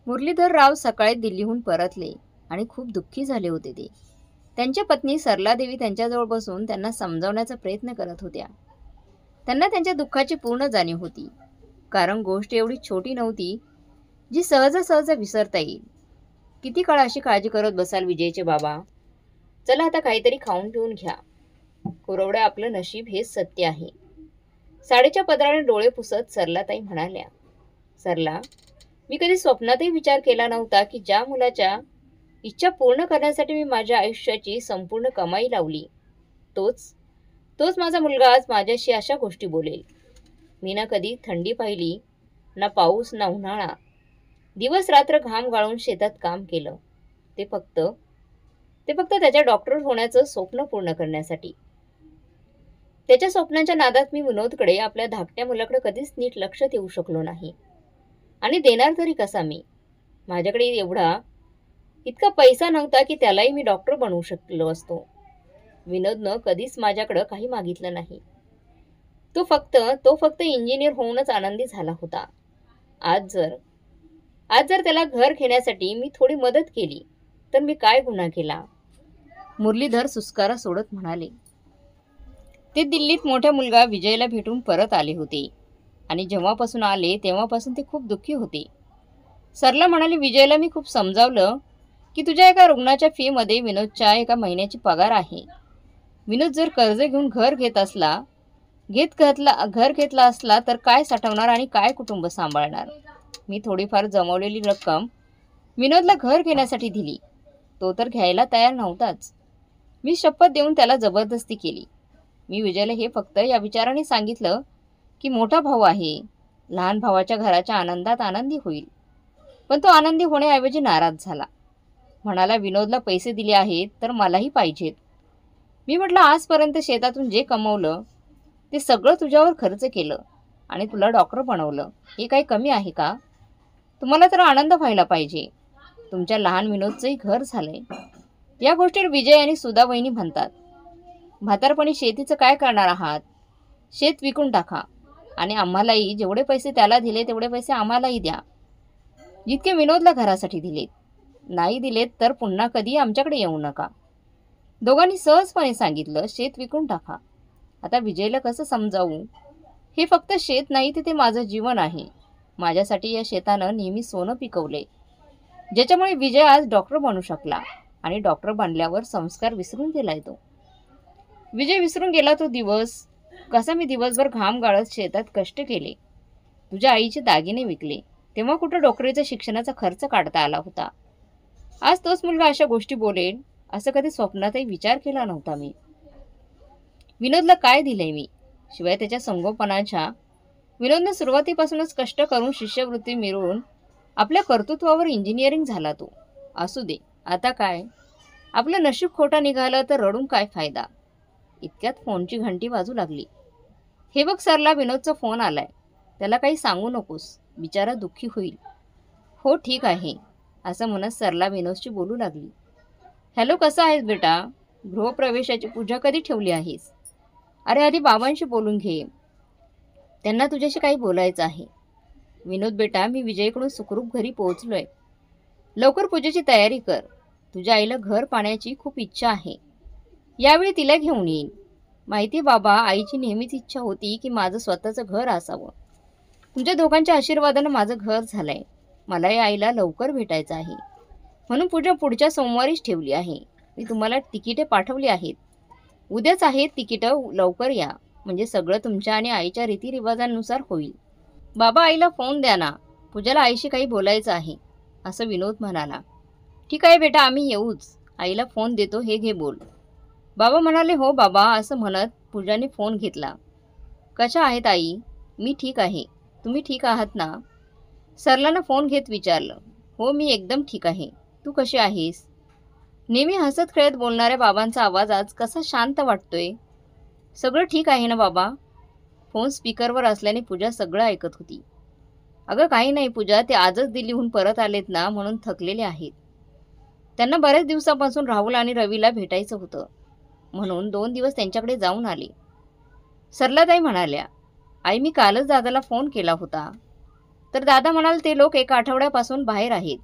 मुरलीधर राव सकाळी दिल्लीहून परतले आणि खूप दुःखी झाले होते ते. त्यांच्या पत्नी सरलादेवी त्यांच्याजवळ बसून त्यांना समजावण्याचा प्रयत्न करत होत्या. त्यांना त्यांच्या दुःखाची पूर्ण जाणीव होती, कारण गोष्ट एवढी छोटी नव्हती जी सहजासहज विसरता येईल. किती काळ अशी काळजी करत बसाल विजयचे बाबा? चला आता काहीतरी खाऊन पिऊन घ्या. कुरवड्या आपलं नशीब हेच सत्य आहे. साडीच्या पदराने डोळे पुसत सरलाताई म्हणाल्या, सरला, मी कधी स्वप्नातही विचार केला नव्हता की ज्या मुलाच्या इच्छा पूर्ण करण्यासाठी मी माझ्या आयुष्याची संपूर्ण कमाई लावली, तोच तोच माझा मुलगा आज माझ्याशी अशा गोष्टी बोलेल. मी ना कधी थंडी पाहिली, ना पाऊस, ना उन्हाळा. दिवस रात्र घाम गाळून शेतात काम केलं. ते फक्त त्याच्या डॉक्टर होण्याचं स्वप्न पूर्ण करण्यासाठी. त्याच्या स्वप्नांच्या नादात मी विनोदकडे, आपल्या धाकट्या मुलाकडे कधीच नीट लक्ष देऊ शकलो नाही. आणि देणार तरी कसा मी? माझ्याकडे इतका पैसा नव्हता की त्यालाही मी डॉक्टर बनवू शकलो असतो. विनोदनं कधीच माझ्याकडं काही मागितलं नाही. तो फक्त इंजिनियर होऊनच आनंदी झाला होता. आज जर त्याला घर घेण्यासाठी मी थोडी मदत केली तर मी काय गुन्हा केला? मुरलीधर सुस्कारा सोडत म्हणाले. ते दिल्लीत मोठा मुलगा विजयला भेटून परत आले होते आणि जेव्हापासून आले तेव्हापासून ते खूप दुःखी होते. सरला म्हणाली, विजयला मी खूप समजावलं की तुझ्या एका रुग्णाच्या फीमध्ये विनोदच्या एका महिन्याची पगार आहे. विनोद जर कर्ज घेऊन घर घेतला असला तर काय साठवणार आणि काय कुटुंब सांभाळणार? मी थोडीफार जमवलेली रक्कम विनोदला घर घेण्यासाठी दिली. तो तर घ्यायला तयार नव्हताच. मी शपथ देऊन त्याला जबरदस्ती केली. मी विजयला हे फक्त या विचाराने सांगितलं की मोठा भाऊ आहे, लहान भावाच्या घराच्या आनंदात आनंदी होईल. पण तो आनंदी होण्याऐवजी नाराज झाला. म्हणाला, विनोदला पैसे दिले आहेत तर मलाही पाहिजेत. मी म्हटलं, आजपर्यंत शेतातून जे कमवलं ते सगळं तुझ्यावर खर्च केलं आणि तुला डॉक्टर बनवलं. हे काही कमी आहे का? तुम्हाला तर आनंद व्हायला पाहिजे. तुमच्या लहान विनोदचंही घर झालंय. या गोष्टीवर विजय आणि सुधा वहिनी म्हणतात, म्हातारपणी शेतीचं काय करणार आहात? शेत विकून टाका आणि आम्हालाही जेवढे पैसे त्याला दिले तेवढे पैसे आम्हालाही द्या, जितके विनोदला घरासाठी दिलेत. नाही दिलेत तर पुन्हा कधी आमच्याकडे येऊ नका. दोघांनी सहजपणे सांगितलं, शेत विकून टाका. आता विजयला कसं समजावू? हे फक्त शेत नाही, ते माझं जीवन आहे. माझ्यासाठी या शेतानं नेहमी सोनं पिकवले, ज्याच्यामुळे विजय आज डॉक्टर बनू शकला आणि डॉक्टर बनल्यावर संस्कार विसरून गेलाय तो. विजय विसरून गेला तो दिवस, कसा मी दिवसभर घाम गाळत शेतात कष्ट केले, तुझ्या आईचे दागिने विकले, तेव्हा कुठं डॉक्टरीच्या शिक्षणाचा खर्च काढता आला होता. आज तोच मुलगा अशा गोष्टी बोलेल असं कधी स्वप्नातही विचार केला नव्हता मी. विनोदला काय दिलंय मी? शिवाय त्याच्या संगोपनाच्या. विनोदने सुरुवातीपासूनच कष्ट करून शिष्यवृत्ती मिळवून आपल्या कर्तृत्वावर इंजिनिअरिंग झाला तो. असू दे, आता काय? आपलं नशीब खोटा निघालं तर रडून काय फायदा? इतक्यात फोनची घंटी वाजू लागली. हे बघ सरला, विनोदचा फोन आलाय. त्याला काही सांगू नकोस, बिचारा दुःखी होईल. हो ठीक आहे, असं म्हणत सरला विनोदशी बोलू लागली. हॅलो, कसा आहेस बेटा? गृहप्रवेशाची पूजा कधी ठेवली आहेस? अरे आधी बाबांशी बोलून घे, त्यांना तुझ्याशी काही बोलायचं आहे. विनोद बेटा, मी विजयकडून सुखरूप घरी पोहोचलोय. लवकर पूजेची तयारी कर. तुझ्या आईला घर पाहण्याची खूप इच्छा आहे. यावेळी तिला घेऊन येईन. माहिती बाबा, आईची नेहमीच इच्छा होती की माझं स्वतःचं घर असावं. तुमच्या दोघांच्या आशीर्वादानं माझं घर झालंय. मला या आईला लवकर भेटायचं आहे, म्हणून पूजा पुढच्या सोमवारीच ठेवली आहे. मी तुम्हाला तिकिटे पाठवली आहेत. उद्याच आहेत तिकीटं, लवकर या, म्हणजे सगळं तुमच्या आणि आईच्या रीतिरिवाजांनुसार होईल. बाबा, आईला फोन द्या ना, पूजाला आईशी काही बोलायचं आहे, असं विनोद म्हणाला. ठीक आहे बेटा, आम्ही येऊच. आईला फोन देतो, हे घे बोल. बाबा म्हणाले, हो बाबा, असं म्हणत पूजाने फोन घेतला. कशा आहेत आई? मी ठीक आहे. तुम्ही ठीक आहात ना? सरलानं फोन घेत विचारलं. हो, मी एकदम ठीक आहे. तू कशी आहेस? नेहमी हसत खेळत बोलणाऱ्या बाबांचा आवाज आज कसा शांत वाटतोय. सगळं ठीक आहे ना बाबा? फोन स्पीकरवर असल्याने पूजा सगळं ऐकत होती. अगं काही नाही पूजा, ते आजच दिल्लीहून परत आलेत ना, म्हणून थकलेले आहेत. त्यांना बऱ्याच दिवसापासून राहुल आणि रवीला भेटायचं होतं, म्हणून 2 दिवस त्यांच्याकडे जाऊन आले. सरलाताई म्हणाल्या, आई मी कालच दादाला फोन केला होता. तर दादा म्हणाल ते लोक एका आठवड्यापासून बाहेर आहेत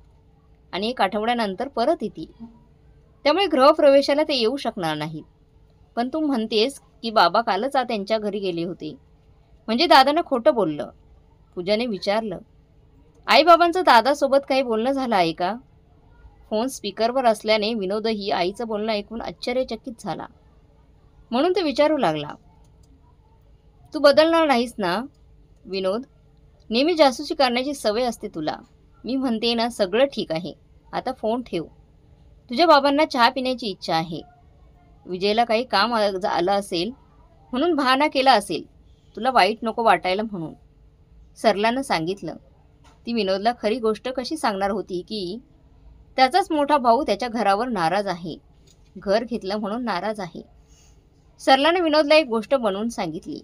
आणि 1 आठवड्यानंतर परत येतील. त्यामुळे गृहप्रवेशाला ते येऊ शकणार नाहीत. पण तू म्हणतेस की बाबा कालच त्यांच्या घरी गेले होते. म्हणजे दादानं खोटं बोललं. पूजाने विचारलं. आईबाबांचं दादासोबत काही बोलणं झालं आहे का? फोन स्पीकरवर असल्याने विनोदही आईचं बोलणं ऐकून आश्चर्यचकित झाला. म्हणून तो विचारू लागला. तू बदलणार नाहीस ना विनोद? नेहमी जासूसी करण्याची सवय असते तुला. मी म्हणते ना सगळं ठीक आहे. आता फोन ठेव. तुझ्या बाबांना चहा पिण्याची इच्छा आहे. विजयला काही काम आलं असेल म्हणून बहाणा केला असेल. तुला वाईट नको वाटायला म्हणून. सरलानं सांगितलं. ती विनोदला खरी गोष्ट कशी सांगणार होती की त्याचाच मोठा भाऊ त्याच्या घरावर नाराज आहे. घर घेतलं म्हणून नाराज आहे. सरलाने विनोदला एक गोष्ट बनवून सांगितली.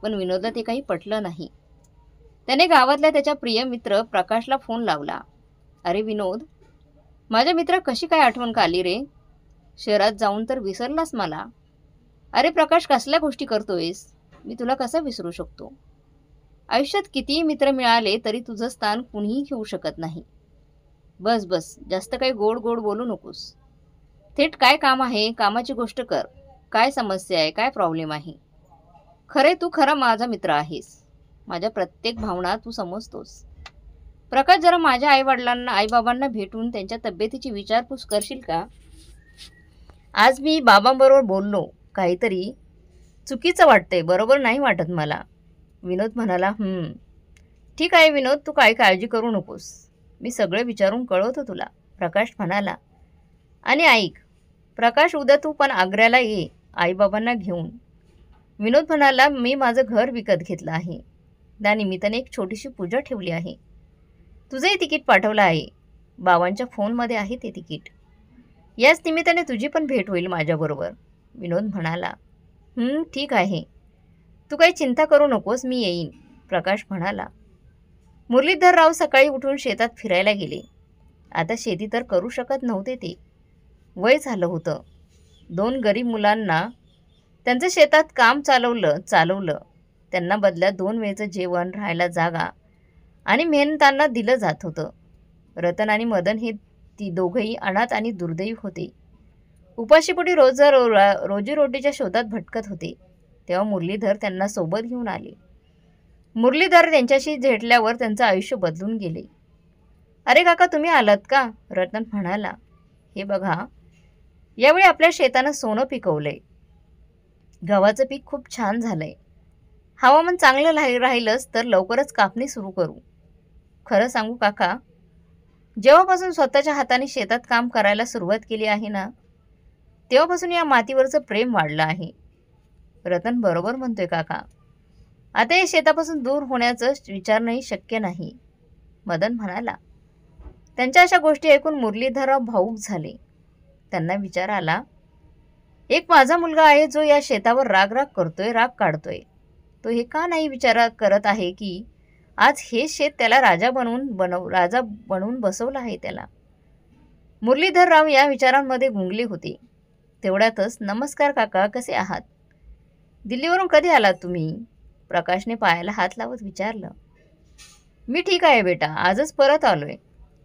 पण विनोदला ते काही पटलं नाही. त्याने गावातल्या त्याच्या प्रिय मित्र प्रकाशला फोन लावला. अरे विनोद, माझ्या मित्र कशी काय आठवण का आली रे? शहरात जाऊन तर विसरलास मला. अरे प्रकाश, कसल्या गोष्टी करतोयस? मी तुला कसं विसरू शकतो? आयुष्यात कितीही मित्र मिळाले तरी तुझं स्थान कुणीही घेऊ शकत नाही. बस बस, जास्त काही गोड गोड बोलू नकोस. थेट काय काम आहे कामाची गोष्ट कर. काय समस्या आहे, काय प्रॉब्लेम आहे? खरे तू खरा माझा मित्र आहेस. माझ्या प्रत्येक भावना तू समजतोस. प्रकाश, जरा माझ्या आईबाबांना भेटून त्यांच्या तब्येतीची विचारपूस करशील का? आज मी बाबांबरोबर बोललो. काहीतरी चुकीचं वाटतंय, बरोबर नाही वाटत मला. विनोद म्हणाला. ठीक आहे विनोद, तू काही काळजी करू नकोस. मी सगळं विचारून कळवतो तुला, प्रकाश म्हणाला. आणि ऐक प्रकाश, उद्या तू पण आग्र्याला ये आईबाबांना घेऊन. विनोद म्हणाला. मी माझं घर विकत घेतलं आहे. त्या निमित्ताने एक छोटीशी पूजा ठेवली आहे. तुझंही तिकीट पाठवलं आहे. बाबांच्या फोनमध्ये आहे ते तिकीट. याच निमित्ताने तुझी पण भेट होईल माझ्याबरोबर. विनोद म्हणाला. ठीक आहे, तू काही चिंता करू नकोस, मी येईन, प्रकाश म्हणाला. मुरलीधरराव सकाळी उठून शेतात फिरायला गेले. आता शेती तर करू शकत नव्हते ते. वय झालं होतं. 2 गरीब मुलांना त्यांचं शेतात काम चालवलं. त्यांना बदल्यात 2 वेळचं जेवण, राहायला जागा आणि मेहनतांना दिलं जात होतं. रतन आणि मदन हे दोघंही अनाथ आणि दुर्दैवी होते. उपाशीपोटी रोजीरोटीच्या शोधात भटकत होते. तेव्हा मुरलीधर त्यांना सोबत घेऊन आले. मुरलीधर त्यांच्याशी भेटल्यावर त्यांचं आयुष्य बदलून गेले. अरे काका, तुम्ही आलात का? रतन म्हणाला. हे बघा, यावेळी आपल्या शेतानं सोनं पिकवलंय. गव्हाचं पीक खूप छान झालंय. हवामान चांगलं राहिलंच तर लवकरच कापणी सुरू करू. खरं सांगू काका, जेव्हापासून स्वतःच्या हाताने शेतात काम करायला सुरुवात केली आहे ना, तेव्हापासून या मातीवरचं प्रेम वाढलं आहे. रतन बरोबर म्हणतोय काका. आता या शेतापासून दूर होण्याचं विचारणंही शक्य नाही, मदन म्हणाला. त्यांच्या अशा गोष्टी ऐकून मुरलीधरराव भावूक झाले. त्यांना विचार आला. एक माझा मुलगा आहे जो या शेतावर राग काढतोय. तो हे का नाही विचार करत आहे की आज हे शेत त्याला राजा बनवून बसवलं आहे त्याला. मुरलीधरराव या विचारांमध्ये गुंगले होते. तेवढ्यातच, नमस्कार काका, कसे आहात? दिल्लीवरून कधी आलात तुम्ही? प्रकाशने पायाला हात लावत विचारलं. मी ठीक आहे बेटा, आजच परत आलोय.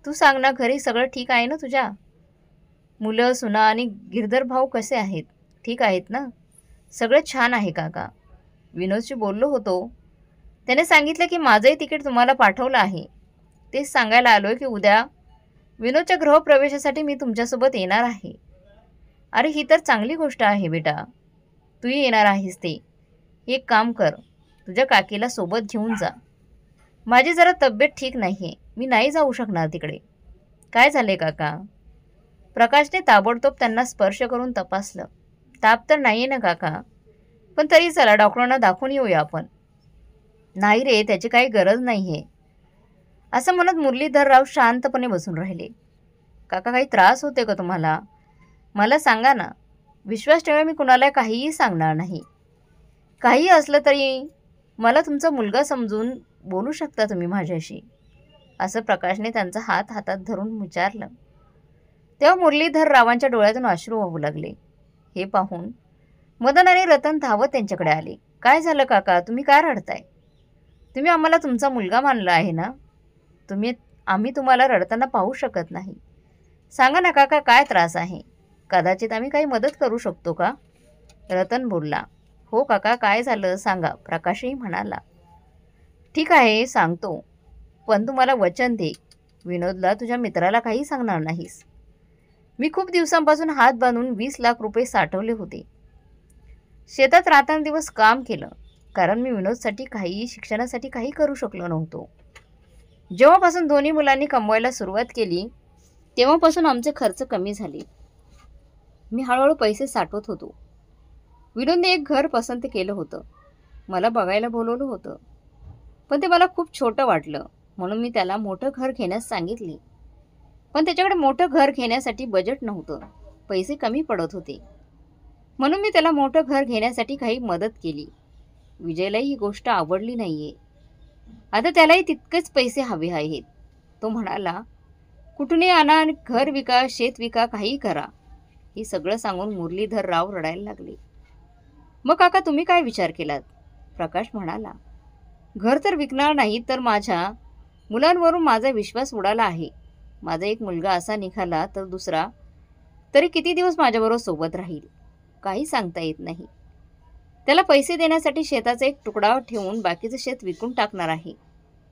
तू सांग ना, घरी सगळं ठीक आहे ना तुझ्या? मुलं, सुना आणि गिरधर भाऊ कसे आहेत? ठीक आहेत ना? सगळं छान आहे काका. विनोदशी बोललो होतो. त्याने सांगितलं की माझंही तिकीट तुम्हाला पाठवलं आहे. तेच सांगायला आलोय की उद्या विनोदच्या गृहप्रवेशासाठी मी तुमच्यासोबत येणार आहे. अरे ही तर चांगली गोष्ट आहे बेटा, तूही येणार आहेस ते. एक काम कर, तुझ्या काकीला सोबत घेऊन जा. माझी जरा तब्येत ठीक नाही आहे, मी नाही जाऊ शकणार तिकडे. काय झाले काका? प्रकाशने ताबडतोब त्यांना स्पर्श करून तपासलं. ताप तर नाही आहे ना काका? पण तरी चला डॉक्टरांना दाखवून येऊया आपण. नाही रे, त्याची काही गरज नाही आहे, असं म्हणत मुरलीधरराव शांतपणे बसून राहिले. काका, काही त्रास होते का तुम्हाला? मला सांगा ना. विश्वास ठेवा, मी कुणाला काहीही सांगणार नाही. काही असलं तरी मला तुमचा मुलगा समजून बोलू शकता तुम्ही माझ्याशी, असं प्रकाशने त्यांचा हात हातात धरून विचारलं. तेव्हा मुरलीधररावांच्या डोळ्यातून अश्रू वाहू लागले. हे पाहून मदन आणि रतन धावत त्यांच्याकडे आले. काय झालं काका, तुम्ही काय रडताय? तुम्ही आम्हाला तुमचा मुलगा मानला आहे ना? आम्ही तुम्हाला रडताना पाहू शकत नाही. सांगा ना काका, काय त्रास आहे? कदाचित आम्ही काही मदत करू शकतो का? रतन बोलला. हो काका, काय झालं सांगा, प्रकाशही म्हणाला. ठीक आहे, सांगतो, पण तू मला वचन दे, विनोदला तुझ्या मित्राला काही सांगणार नाहीस. मी खूप दिवसांपासून हात बांधून 20 लाख रुपये साठवले होते. शेतात रात्रंदिवस काम केलं, कारण मी विनोदसाठी काही, शिक्षणासाठी काही करू शकलो नव्हतो. जेव्हापासून दोन्ही मुलांनी कमवायला सुरुवात केली तेव्हापासून आमचे खर्च कमी झाले. मी हळूहळू पैसे साठवत होतो. विनोदने एक घर पसंत केलं होतं. मला बघायला बोलवलं होतं, पण ते मला खूप छोटं वाटलं, म्हणून मी त्याला मोठं घर घेण्यास सांगितले. पण त्याच्याकडे मोठं घर घेण्यासाठी बजेट नव्हतं, पैसे कमी पडत होते, म्हणून मी त्याला मोठं घर घेण्यासाठी काही मदत केली. विजयलाही ही गोष्ट आवडली नाहीये. आता त्यालाही तितकेच पैसे हवे आहेत. तो म्हणाला, कुठूनही आणा आणि घर विका, शेत विका, काही करा. हे सगळं सांगून मुरलीधर राव रडायला लागले. मग काका, तुम्ही काय विचार केलात? प्रकाश म्हणाला, घर तर विकणार नाही, तर माझ्या मुलांवरून माझा विश्वास उडाला आहे. माझा एक मुलगा असा निघाला तर दुसरा तरी किती दिवस माझ्याबरोबर सोबत राहील, काही सांगता येत नाही. त्याला पैसे देण्यासाठी शेताचा एक तुकडा ठेवून बाकीचं शेत विकून टाकणार आहे.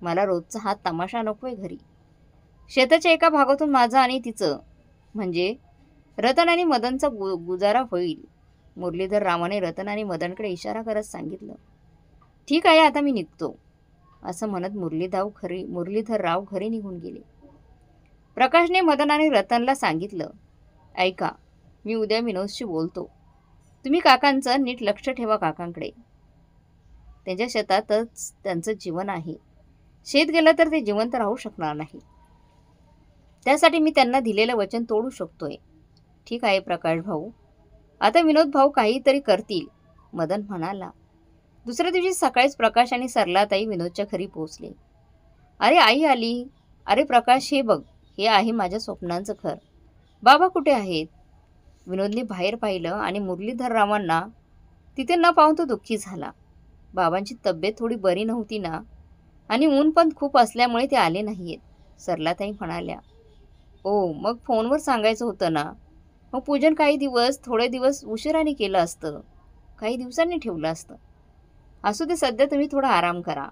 मला रोजचा हा तमाशा नकोय घरी. शेताच्या एका भागातून माझा आणि तिचं, म्हणजे रतन आणि मदनचा गुजारा होईल. मुरलीधर रावाने रतन आणि मदनकडे इशारा करत सांगितलं. ठीक आहे, आता मी निघतो, असं म्हणत मुरलीधर राव घरी निघून गेले. प्रकाशने मदन आणि रतनला सांगितलं, ऐका, मी उद्या विनोदशी बोलतो. तुम्ही काकांचं नीट लक्ष ठेवा. काकांकडे त्यांच्या शेतातच त्यांचं जीवन आहे. शेत गेलं तर ते जिवंत राहू शकणार नाही. त्यासाठी मी त्यांना दिलेलं वचन तोडू शकतोय. ठीक आहे प्रकाश भाऊ, आता विनोद भाऊ काहीतरी करतील, मदन म्हणाला. दुसऱ्या दिवशी सकाळीच प्रकाश आणि सरलाताई विनोदच्या घरी पोहोचले. अरे आई आली. अरे प्रकाश, हे बघ, हे आहे माझ्या स्वप्नांचं घर. बाबा कुठे आहेत? विनोदने बाहेर पाहिलं आणि मुरलीधररावांना तिथे न पाहून तो दुःखी झाला. बाबांची तब्येत थोडी बरी नव्हती ना, आणि ऊन पण खूप असल्यामुळे ते आले नाहीयेत. सरलाताई म्हणाल्या. ओ, मग फोनवर सांगायचं होतं ना. मग पूजन थोडे दिवस उशिराने केलं असतं, काही दिवसांनी ठेवलं असतं. असू दे, सध्या तुम्ही थोडा आराम करा.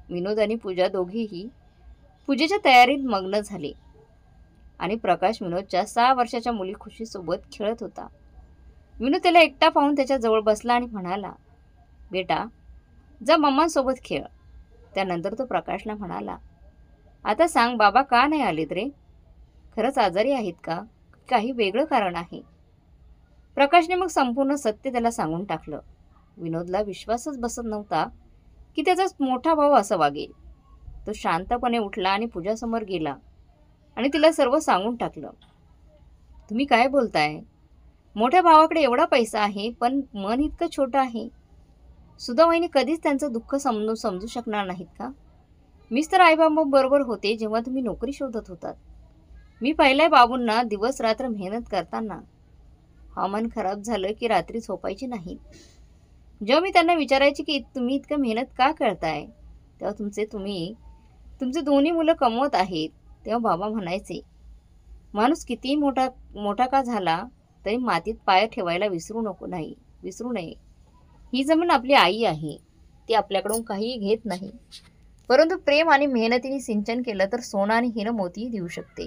विनोद आणि पूजा दोघेही पूजेच्या तयारीत मग्न झाले आणि प्रकाश विनोदच्या 6 वर्षाच्या मुली खुशीसोबत खेळत होता. विनोद त्याला एकटा पाहून त्याच्या जवळ बसला आणि म्हणाला, बेटा, जा मम्मांसोबत खेळ. त्यानंतर तो प्रकाशला म्हणाला, आता सांग, बाबा का नाही आलेत रे? खरंच आजारी आहेत का? काही वेगळं कारण आहे? प्रकाशने मग संपूर्ण सत्य त्याला सांगून टाकलं. विनोदला विश्वासच बसत नव्हता की त्याचा मोठा भाऊ असं वागेल. तो शांतपणे उठला आणि पूजासमोर गेला आणि तिला सर्व सांगून टाकलं. तुम्ही काय बोलताय? मोठ्या भावाकडे एवढा पैसा आहे, पण मन इतकं छोटं आहे. सुधावाहिनी कधीच त्यांचं दुःख समजू शकणार नाहीत का? मीच तर आईबाबांबरोबर होते जेव्हा तुम्ही नोकरी शोधत होतात. मी पाहिलंय बाबूंना दिवस रात्र मेहनत करताना. हवामान खराब झालं की रात्री झोपायची नाही. जेव्हा मी त्यांना विचारायचे की तुम्ही इतकं मेहनत का करताय, तेव्हा तुमचे दोन्ही मुलं कमवत आहेत, तेव्हा बाबा म्हणायचे, माणूस कितीही मोठा का झाला तरी मातीत पाय ठेवायला विसरू नये. ही जमीन आपली आई आहे. ती आपल्याकडून काहीही घेत नाही, परंतु प्रेम आणि मेहनतीने सिंचन केलं तर सोनं आणि हिरं मोतीही देऊ शकते.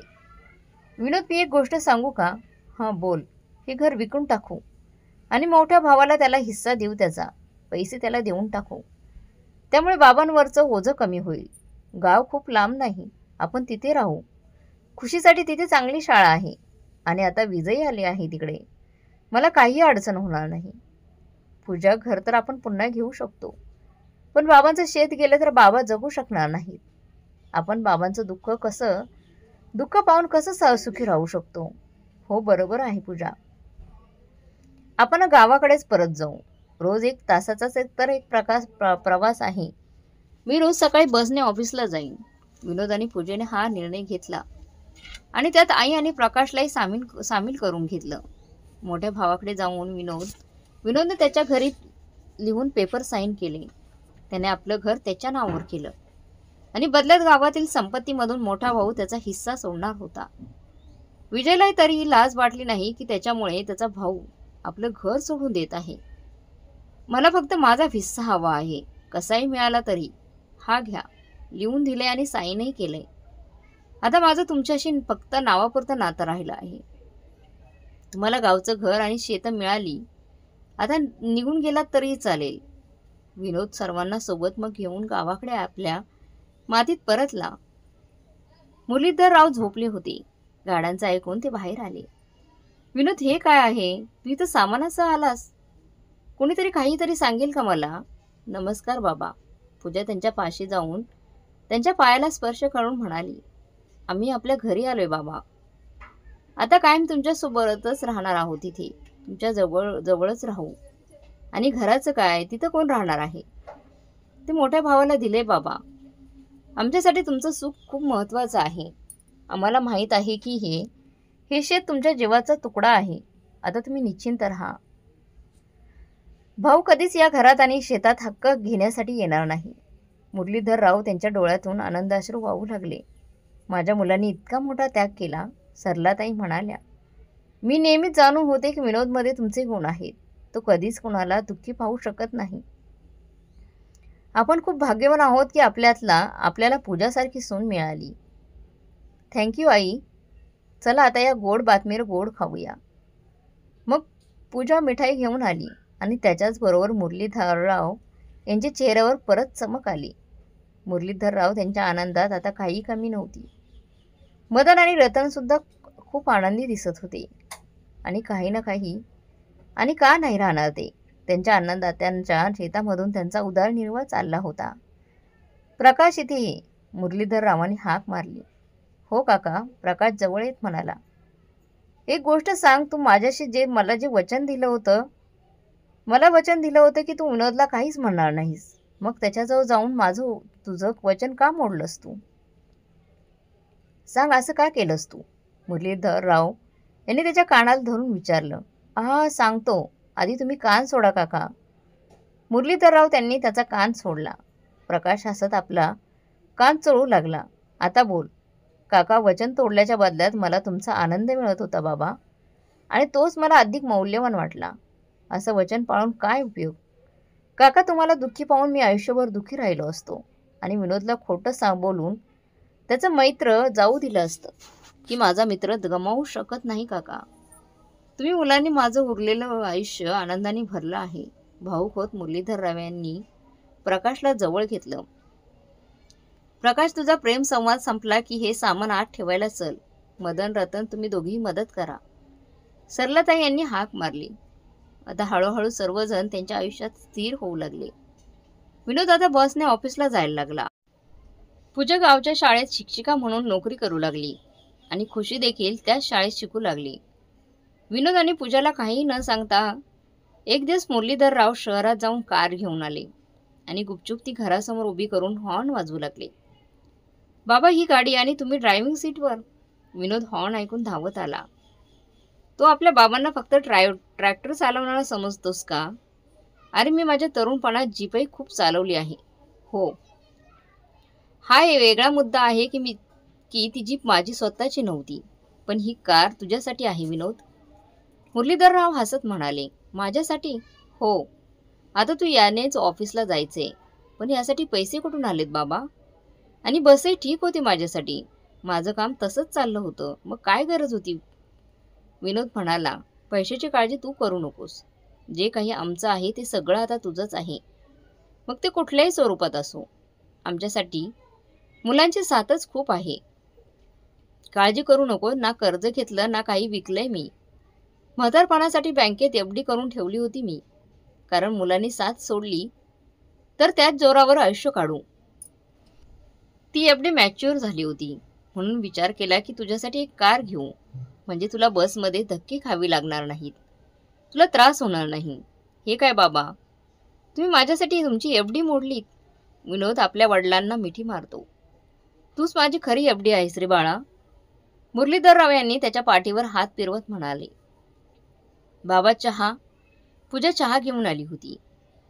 विनोद, मी एक गोष्ट सांगू का? हां बोल. हे घर विकून टाकू आणि मोठ्या भावाला त्याला हिस्सा देऊ, त्याचा पैसे त्याला देऊन टाकू. त्यामुळे बाबांवरचं ओझं कमी होईल. गाव खूप लांब नाही, आपण तिथे राहू. खुशीसाठी तिथे चांगली शाळा आहे आणि आता विजयी आली आहे तिकडे. मला काही अडचण होणार नाही. पूजा, घर तर आपण पुन्हा घेऊ शकतो, पण बाबांचं शेत गेलं तर बाबा जगू शकणार नाहीत. आपण बाबांचं दुःख पाहून कसं सहसुखी राहू शकतो? हो, बरोबर आहे पूजा. आपण गावाकडेच परत जाऊ. रोज 1 तासाचाच प्रवास आहे. मी रोज सकाळी बसने ऑफिसला जाईन. विनोद आणि पूजेने हा निर्णय घेतला आणि त्यात आई आणि प्रकाशलाही सामील करून घेतलं. मोठ्या भावाकडे जाऊन विनोदने त्याच्या घरी लिहून पेपर साईन केले. त्याने आपलं घर त्याच्या नावावर केलं. आणि बदल्यात गावातील संपत्तीमधून मोठा भाऊ त्याचा हिस्सा सोडणार होता. विजयला तरीही लाज वाटली नाही की त्याच्यामुळे त्याचा भाऊ आपलं घर सोडून देत आहे. मला फक्त माझा हिस्सा हवा आहे, कसाही मिळाला तरी. हा घ्या. लिहून दिले आणि साईनही केलंय. आता माझं तुमच्याशी फक्त नावापुरतं नातं राहिलं आहे. तुम्हाला गावचं घर आणि शेतं मिळाली. आता निघून गेलात तरीही चालेल. विनोद सर्वांना सोबत मग घेऊन गावाकडे आपल्या मातीत परतला. मुरलीधरराव झोपले होते. गाड्यांचं ऐकून ते बाहेर आले. विनोद, हे काय आहे? तू इथं सामानासह आलास? कोणीतरी काहीतरी सांगेल का मला? नमस्कार बाबा. पूजा त्यांच्या पाशी जाऊन त्यांच्या पायाला स्पर्श करून म्हणाली, आम्ही आपल्या घरी आलोय बाबा. आता कायम तुमच्यासोबतच राहणार आहोत. इथे तुमच्या जवळच राहू. आणि घराचं काय, तिथं कोण राहणार आहे? ते मोठ्या भावाला दिले बाबा. आमच्यासाठी तुमचं सुख खूप महत्त्वाचं आहे. आम्हाला माहीत आहे की हे शेत तुमच्या जीवाचा तुकडा आहे. आता तुम्ही निश्चिंत राहा. भाऊ कधीच या घरात आणि शेतात हक्क घेण्यासाठी येणार नाही. मुरलीधरराव त्यांच्या डोळ्यातून आनंदाश्रू वाहू लागले. माझ्या मुलांनी इतका मोठा त्याग केला. सरलाताई म्हणाल्या, मी नेहमीच जाणून होते की विनोदमध्ये तुमचे गुण आहेत. तो कधीच कुणाला दुःखी पाहू शकत नाही. आपण खूप भाग्यवान आहोत की आपल्याला पूजासारखी सून मिळाली. थँक्यू आई. चला आता या गोड बातमीवर गोड खाऊया. मग पूजा मिठाई घेऊन आली आणि त्याच्याचबरोबर मुरलीधरराव यांच्या चेहऱ्यावर परत चमक आली. मुरलीधरराव त्यांच्या आनंदात आता काही कमी नव्हती. मदन आणि रतनसुद्धा खूप आनंदी दिसत होते. आणि काही ना काही, आणि का नाही राहणार ते, त्यांच्या अन्नदात्यांच्या शेतामधून त्यांचा उदरनिर्वाह चालला होता. प्रकाश इथे ये. मुरलीधररावांनी हाक मारली. हो काका. प्रकाश जवळ येत म्हणाला, एक गोष्ट सांग, तू माझ्याशी मला जे वचन दिलं होतं, मला वचन दिलं होतं की तू विनोदला काहीच म्हणणार नाहीस. मग त्याच्याजवळ जाऊन तुझं वचन का मोडलंस तू? सांग, असं का केलंस तू? मुरलीधरराव यांनी त्याच्या कानाला धरून विचारलं. सांगतो. आधी तुम्ही कान सोडा काका. मुरलीधरराव त्यांनी त्याचा कान सोडला. प्रकाश हसत आपला कान चोळू लागला. आता बोल काका. वचन तोडल्याच्या बदल्यात मला तुमचा आनंद मिळत होता बाबा, आणि तोच मला अधिक मौल्यवान वाटला. असं वचन पाळून काय उपयोग काका? तुम्हाला दुःखी पाहून मी आयुष्यभर दुःखी राहिलो असतो आणि विनोदला खोटं बोलून त्याचं मैत्र जाऊ दिलं असतं की माझा मित्र गमावू शकत नाही काका. तुम्ही मुलांनी माझं उरलेलं आयुष्य आनंदाने भरलं आहे. भाऊक होत मुरलीधरराव यांनी प्रकाशला जवळ घेतलं. प्रकाश, तुझा प्रेम संवाद संपला की हे सामान आत ठेवायला चल. मदन, रतन, तुम्ही दोघेही मदत करा. सरलाताई यांनी हाक मारली. आता हळूहळू सर्वजण त्यांच्या आयुष्यात स्थिर होऊ लागले. विनोद आता बसने ऑफिसला जायला लागला. पूजा गावच्या शाळेत शिक्षिका म्हणून नोकरी करू लागली आणि खुशी देखील त्याच शाळेत शिकू लागली. विनोद आणि पूजाला काहीही न सांगता एक दिवस मुरलीधरराव शहरात जाऊन कार घेऊन आले आणि गुपचूप ती घरासमोर उभी करून हॉर्न वाजवू लागले. बाबा, ही गाडी आणि तुम्ही ड्रायव्हिंग सीटवर. विनोद हॉर्न ऐकून धावत आला. तो आपल्या बाबांना फक्त ट्रॅक्टर चालवणारा समजतोस का? अरे, मी माझ्या तरुणपणात जीपही खूप चालवली आहे. हो, हा वेगळा मुद्दा आहे की ती जीप माझी स्वतःची नव्हती, पण ही कार तुझ्यासाठी आहे विनोद. मुरलीधरराव हसत म्हणाले. माझ्यासाठी? हो. आता तू यानेच ऑफिसला जायचे, पण यासाठी पैसे कुठून आलेत बाबा? आणि बसही ठीक होती माझ्यासाठी. माझं काम तसंच चाललं होतं, मग काय गरज होती? विनोद म्हणाला, पैशाची काळजी तू करू नकोस. जे काही आमचं आहे ते सगळं आता तुझंच आहे, मग ते कुठल्याही स्वरूपात असो. आमच्यासाठी मुलांची साथच खूप आहे. काळजी करू नको. ना कर्ज घेतलं ना काही विकलंय मी. म्हातारपणासाठी बँकेत एफडी करून ठेवली होती मी, कारण मुलांनी साथ सोडली तर त्याच जोरावर आयुष्य काढू. ती एफडी मॅच्युअर झाली होती, म्हणून विचार केला की तुझ्यासाठी एक कार घेऊ, म्हणजे तुला बसमध्ये धक्के खावी लागणार नाहीत, तुला त्रास होणार नाही. हे काय बाबा, तुम्ही माझ्यासाठी तुमची एफडी मोडलीत? विनोद आपल्या वडिलांना मिठी मारतो. तूच माझी खरी एफडी आहेस रे बाळा. मुरलीधरराव यांनी त्याच्या पाठीवर हात फिरवत म्हणाले. बाबा, चहा. पूजा चहा घेऊन आली होती.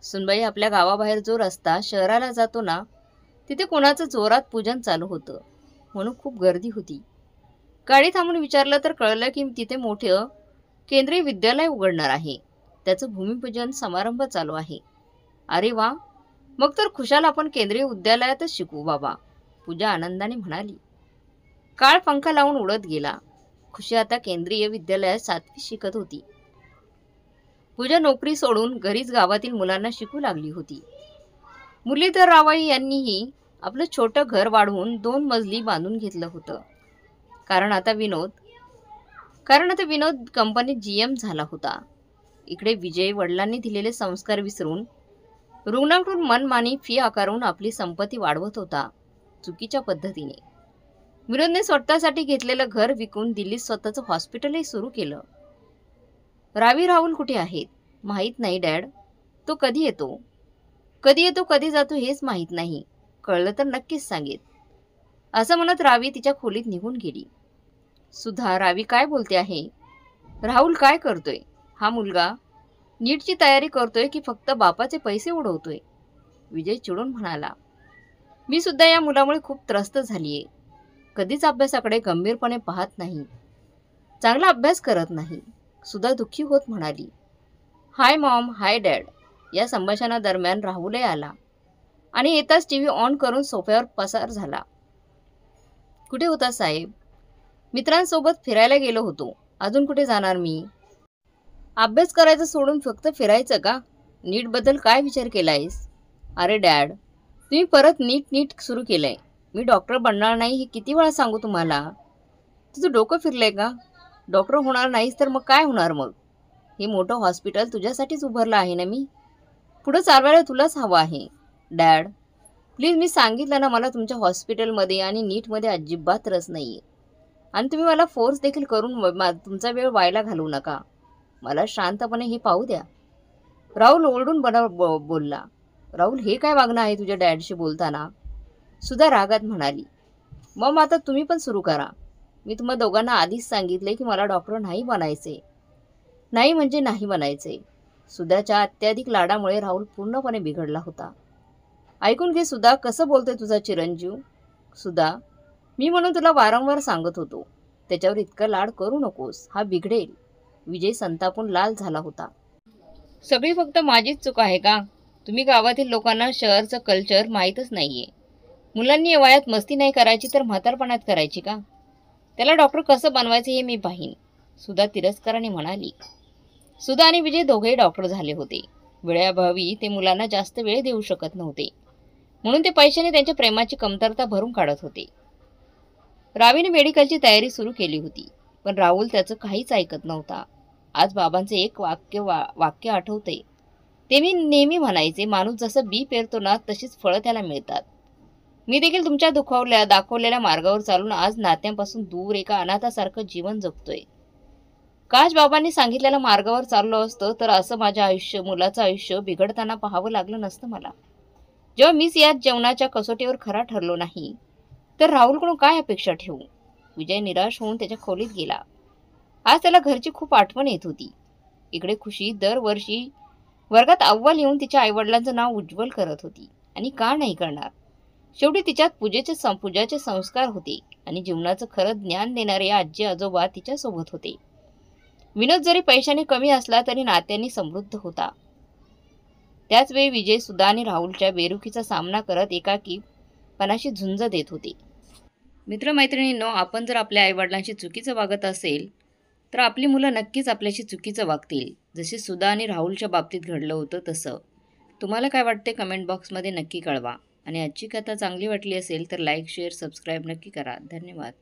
सुनबाई, आपल्या गावाबाहेर जो रस्ता शहराला जातो ना, तिथे कोणाचं जोरात पूजन चालू होतं म्हणून खूप गर्दी होती. गाडी थांबून विचारलं तर कळलं की तिथे मोठं केंद्रीय विद्यालय उघडणार आहे. त्याचं भूमिपूजन समारंभ चालू आहे. अरे वा, मग तर खुशाल आपण केंद्रीय विद्यालयातच शिकू बाबा, पूजा आनंदाने म्हणाली. काळ पंखा लावून उडत गेला. खुशी आता केंद्रीय विद्यालयात 7वी शिकत होती. पूजा नोकरी सोडून घरीच गावातील मुलांना शिकू लागली होती. मुरलीधर रावाई यांनीही आपलं छोटं घर वाढवून 2 मजली बांधून घेतलं होतं. कारण आता विनोद कंपनीत GM झाला होता. इकडे विजय वडिलांनी दिलेले संस्कार विसरून रुग्णांकडून मनमानी फी आकारून आपली संपत्ती वाढवत होता, चुकीच्या पद्धतीने. विनोदने स्वतःसाठी घेतलेलं घर विकून दिल्लीत स्वतःचं हॉस्पिटलही सुरू केलं. राहुल कुठे आहेत माहीत नाही डॅड. तो कधी येतो कधी जातो हेच माहीत नाही. कळलं तर नक्कीच सांगेल, असं म्हणत रावी तिच्या खोलीत निघून गेली. सुधा, रावी काय बोलते आहे? राहुल काय करतोय? हा मुलगा नीटची तयारी करतोय की फक्त बापाचे पैसे उडवतोय? विजय चिडून म्हणाला. मी सुद्धा या मुलामुळे खूप त्रस्त झालीये. कधीच अभ्यासाकडे गंभीरपणे पाहत नाही, चांगला अभ्यास करत नाही. सुधा दुःखी होत म्हणाली. हाय मॉम, हाय डॅड. या संभाषणादरम्यान राहुलही आला आणि येताच TV ऑन करून सोफ्यावर पसार झाला. कुठे होता साहेब? मित्रांसोबत फिरायला गेलो होतो. अजून कुठे जाणार मी? अभ्यास करायचं सोडून फक्त फिरायचं का? नीटबद्दल काय विचार केलायस? अरे डॅड, तुम्ही परत नीट सुरू केलंय. मी डॉक्टर बनणार नाही हे किती वेळा सांगू तुम्हाला? तुझं डोकं फिरलंय का? डॉक्टर होणार नाहीस तर मग काय होणार? मग हे मोठं हॉस्पिटल तुझ्यासाठीच उभारलं आहे ना मी. पुढं चालवायला तुलाच हवं आहे. डॅड प्लीज, मी सांगितलं ना, मला तुमच्या हॉस्पिटलमध्ये आणि नीटमध्ये अजिबात रस नाहीये. आणि तुम्ही मला फोर्स देखील करून तुमचा वेळ व्हायला घालवू नका. मला शांतपणे हे पाहू द्या. राहुल ओरडून बोलला. राहुल, हे काय वागणं आहे तुझ्या डॅडशी बोलताना? सुधा रागात म्हणाली. मग आता तुम्ही पण सुरू करा. मी तुम्हा दोघांना आधीच सांगितले की मला डॉक्टर नाही बनायचे. नाही म्हणजे नाही बनायचे. सुधाच्या अत्याधिक लाडामुळे राहुल पूर्णपणे बिघडला होता. ऐकून घे सुधा, कसं बोलतोय तुझा चिरंजीव. सुधा, मी म्हणून तुला वारंवार सांगत होतो, त्याच्यावर इतकं लाड करू नकोस, हा बिघडेल. विजय संतापून लाल झाला होता. सगळी फक्त माझीच चूक आहे का? तुम्ही गावातील लोकांना शहरचं कल्चर माहीतच नाहीये. मुलांनी या वयात मस्ती नाही करायची तर म्हातारपणात करायची का? त्याला डॉक्टर कसं बनवायचं हे मी पाहीन, सुधा तिरस्काराने म्हणाली. सुधा आणि विजय दोघेही डॉक्टर झाले होते. वेळेअभावी ते मुलांना जास्त वेळ देऊ शकत नव्हते, म्हणून ते पैशाने त्यांच्या प्रेमाची कमतरता भरून काढत होते. रावीने मेडिकलची तयारी सुरू केली होती, पण राहुल त्याचं काहीच ऐकत नव्हता. आज बाबांचे एक वाक्य आठवते. ते मी नेहमी म्हणायचे, माणूस जसं बी पेरतो ना तशीच फळं त्याला मिळतात. मी देखील तुमच्या दाखवलेल्या मार्गावर चालून आज नात्यांपासून दूर एका अनाथासारखं जीवन जगतोय. काश बाबांनी सांगितलेल्या मार्गावर चाललो असतो तर असं मुलाचं आयुष्य बिघडताना पाहावं लागलं नसतं मला. जेव्हा मीच या जेवणाच्या कसोटीवर खरा ठरलो नाही तर राहुलकडून काय अपेक्षा ठेवू? विजय निराश होऊन त्याच्या खोलीत गेला. आज त्याला घरची खूप आठवण येत होती. इकडे खुशी दरवर्षी वर्गात अव्वल येऊन तिच्या आईवडिलांचं नाव उज्ज्वल करत होती. आणि का नाही करणार? शेवटी तिच्यात पूजाचे संस्कार होते आणि जीवनाचं खरं ज्ञान देणारे आजी आजोबा तिच्यासोबत होते. विनोद जरी पैशाने कमी असला तरी नात्यांनी समृद्ध होता. त्याच वेळी विजय सुधा आणि राहुलच्या बेरुखीचा सामना करत एकाकीपणाशी झुंज देत होते. मित्रमैत्रिणींनो, आपण जर आपल्या आईवडिलांशी चुकीचं वागत असेल तर आपली मुलं नक्कीच आपल्याशी चुकीचं वागतील, जसे सुधा आणि राहुलच्या बाबतीत घडलं होतं तसं. तुम्हाला काय वाटते कमेंट बॉक्समध्ये नक्की कळवा. आणि आजची कथा चांगली वाटली असेल तर लाईक, शेअर, सबस्क्राईब नक्की करा. धन्यवाद.